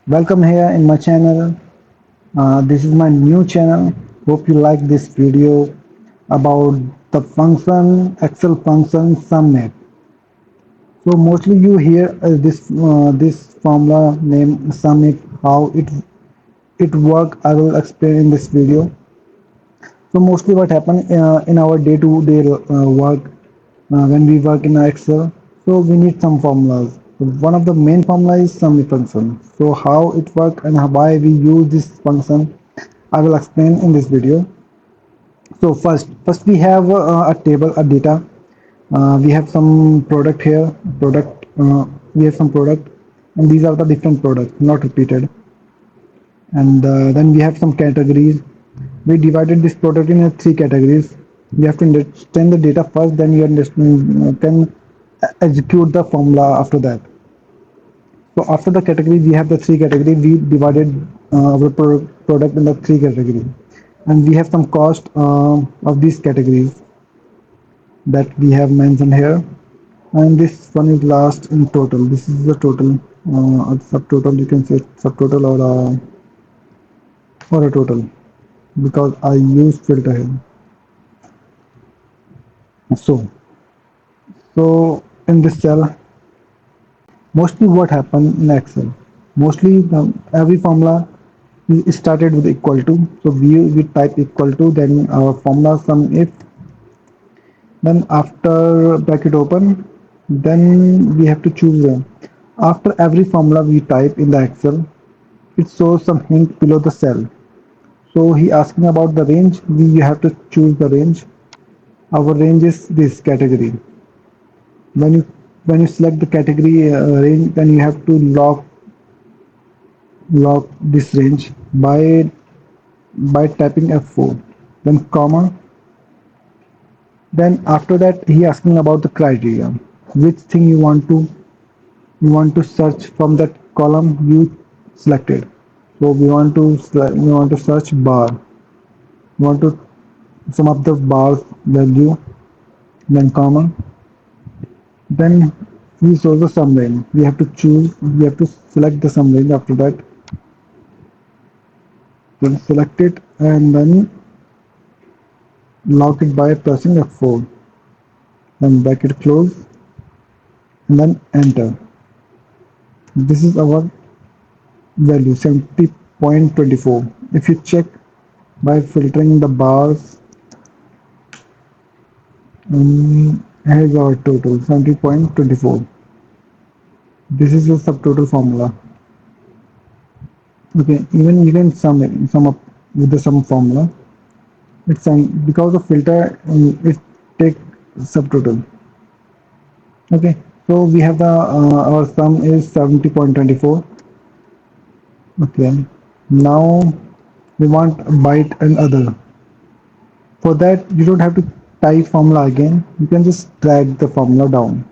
Welcome here in my channel. This is my new channel. Hope you like this video about the function, Excel function SUMIF. So mostly you hear this formula named SUMIF, how it work. I will explain in this video. So mostly what happen in our day-to-day work when we work in Excel, so we need some formulas. So one of the main formula is SUMIF function. So how it work and why we use this function, I will explain in this video. So first we have a table, a data. We have some product here, product. We have some product, and these are the different products, not repeated. And then we have some categories. We divided this product in three categories. You have to understand the data first, then you understand, can execute the formula after that. So after the category, we have the three categories. We divided our product in the three categories, and we have some cost of these categories that we have mentioned here. And this one is last in total. This is the total, subtotal. You can say subtotal or a total, because I use filter here. So, so in this cell, mostly what happened in Excel, mostly every formula is started with equal to. So we type equal to, then our formula sum if, then after bracket open, then we have to choose them. After every formula we type in the Excel, it shows some hint below the cell. So he asking about the range, we have to choose the range. Our range is this category. When you select the category range, then you have to lock this range by tapping F4, then comma. Then after that he asking about the criteria, which thing you want to search from that column you selected. So we want to search bar. We want to sum up the bar value, then comma. Then we show the sum range. We have to select the sum range. After that, then select it and then lock it by pressing F4. Then bracket close and then enter. This is our value 70.24. If you check by filtering the bars, here's our total 70.24. This is the subtotal formula. Okay, even you can sum up with the sum formula. It's because of filter, it take subtotal. Okay, so we have the our sum is 70.24. Okay, now we want byte and other. For that, you don't have to type formula again. You can just drag the formula down.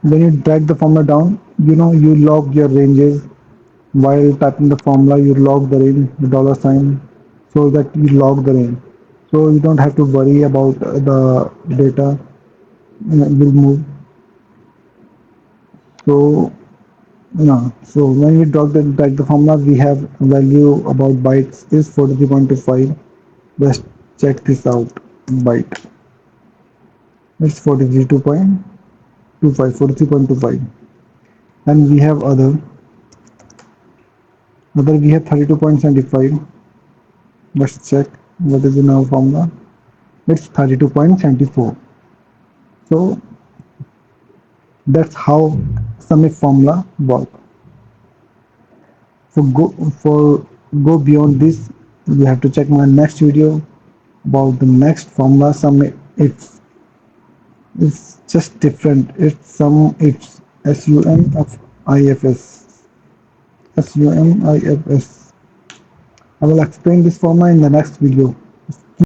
When you drag the formula down, you log your ranges. While typing the formula, you log the range, the dollar sign, so that you log the range. So you don't have to worry about the data will move. So no. So when we drag the formula, we have value about bytes is 43.25. Let's check this out. Byte. It's 43.25. 43.25. And we have other we have 32.75. Let's check what is in our formula. It's 32.74. So that's how SUMIF formula work. For go beyond this, you have to check my next video about the next formula SUMIF. It's just different. It's SUMIFS. SUMIFS. I will explain this formula in the next video.